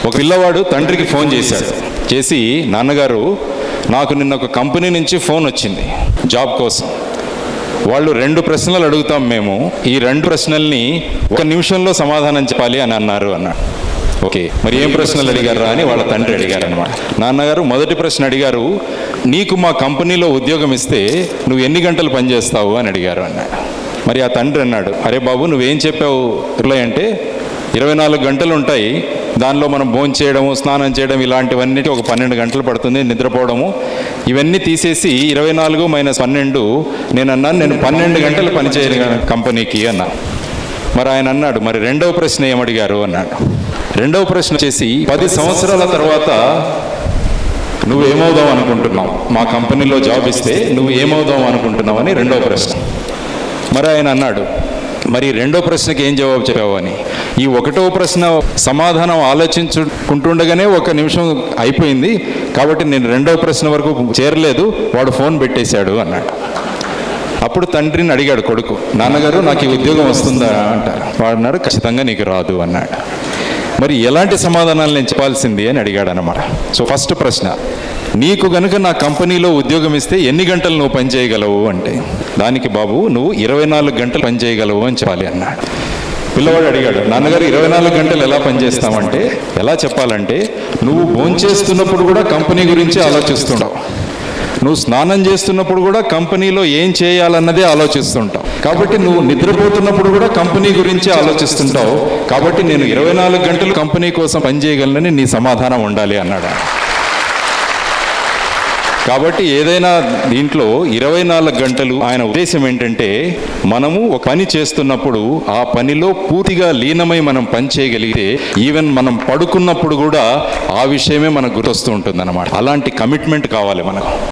ఒక పిల్లవాడు తండ్రికి ఫోన్ చేశాడు. చేసి, నాన్నగారు నాకు నిన్న ఒక కంపెనీ నుంచి ఫోన్ వచ్చింది జాబ్ కోసం. వాళ్ళు 2 ప్రశ్నలు అడుగుతాం మేము, ఈ 2 ప్రశ్నల్ని 1 నిమిషంలో సమాధానం చెప్పాలి అని అన్నారు అన్నాడు. ఓకే, మరి ఏం ప్రశ్నలు అడిగారా అని వాళ్ళ తండ్రి అడిగారు అనమాట. నాన్నగారు మొదటి ప్రశ్న అడిగారు, నీకు మా కంపెనీలో ఉద్యోగం ఇస్తే నువ్వు ఎన్ని గంటలు పనిచేస్తావు అని అడిగారు అన్నాడు. మరి ఆ తండ్రి అన్నాడు, అరే బాబు నువ్వేం చెప్పావు అంటే 24 గంటలు ఉంటాయి, దానిలో మనం భోజనం చేయడము, స్నానం చేయడం ఇలాంటివన్నిటి ఒక 12 గంటలు పడుతుంది, నిద్రపోవడము ఇవన్నీ తీసేసి 24 - 12 నేను అన్నాను, నేను 12 గంటలు పనిచేయను కంపెనీకి అన్నా. మరి ఆయన అన్నాడు, మరి రెండవ ప్రశ్న ఏమడిగారు అన్నాడు. రెండవ ప్రశ్న వచ్చేసి 10 సంవత్సరాల తర్వాత నువ్వు ఏమవుదాం అనుకుంటున్నావు, మా కంపెనీలో జాబ్ ఇస్తే నువ్వు ఏమవుదాం అనుకుంటున్నావు అని రెండవ ప్రశ్న. మరి ఆయన అన్నాడు, మరి రెండో ప్రశ్నకి ఏం జవాబు చెప్పావు అని. ఈ 1వ ప్రశ్న సమాధానం ఆలోచించుకుంటుండగానే 1 నిమిషం అయిపోయింది, కాబట్టి నేను రెండవ ప్రశ్న వరకు చేరలేదు, వాడు ఫోన్ పెట్టేశాడు అన్నాడు. అప్పుడు తండ్రిని అడిగాడు కొడుకు, నాన్నగారు నాకు ఈ ఉద్యోగం వస్తుందా అంటారు. వాడు అన్నాడు, ఖచ్చితంగా నీకు రాదు అన్నాడు. మరి ఎలాంటి సమాధానాలు నేను చెప్పాల్సింది అని అడిగాడు అనమాట. సో ఫస్ట్ ప్రశ్న, నీకు గనుక నా కంపెనీలో ఉద్యోగం ఇస్తే ఎన్ని గంటలు నువ్వు పని చేయగలవు అంటే, దానికి బాబు నువ్వు 24 గంటలు పని చేయగలవు అని చెప్పాలి అన్నాడు. పిల్లవాడు అడిగాడు, నాన్నగారు 24 గంటలు ఎలా పనిచేస్తామంటే, ఎలా చెప్పాలంటే నువ్వు భోంచేస్తున్నప్పుడు కూడా కంపెనీ గురించి ఆలోచిస్తుంటావు, నువ్వు స్నానం చేస్తున్నప్పుడు కూడా కంపెనీలో ఏం చేయాలన్నదే ఆలోచిస్తుంటావు, కాబట్టి నువ్వు నిద్రపోతున్నప్పుడు కూడా కంపెనీ గురించి ఆలోచిస్తుంటావు, కాబట్టి నేను 24 గంటలు కంపెనీ కోసం పనిచేయగలనని నీ సమాధానం ఉండాలి అన్నాడు. కాబట్టి ఏదైనా దీంట్లో 24 గంటలు ఆయన ఉద్దేశం ఏంటంటే, మనము ఒక పని చేస్తున్నప్పుడు ఆ పనిలో పూర్తిగా లీనమై మనం పని చేయగలిగితే ఈవెన్ మనం పడుకున్నప్పుడు కూడా ఆ విషయమే మనకు గుర్తొస్తూ ఉంటుంది అన్నమాట. అలాంటి కమిట్మెంట్ కావాలి మనకు.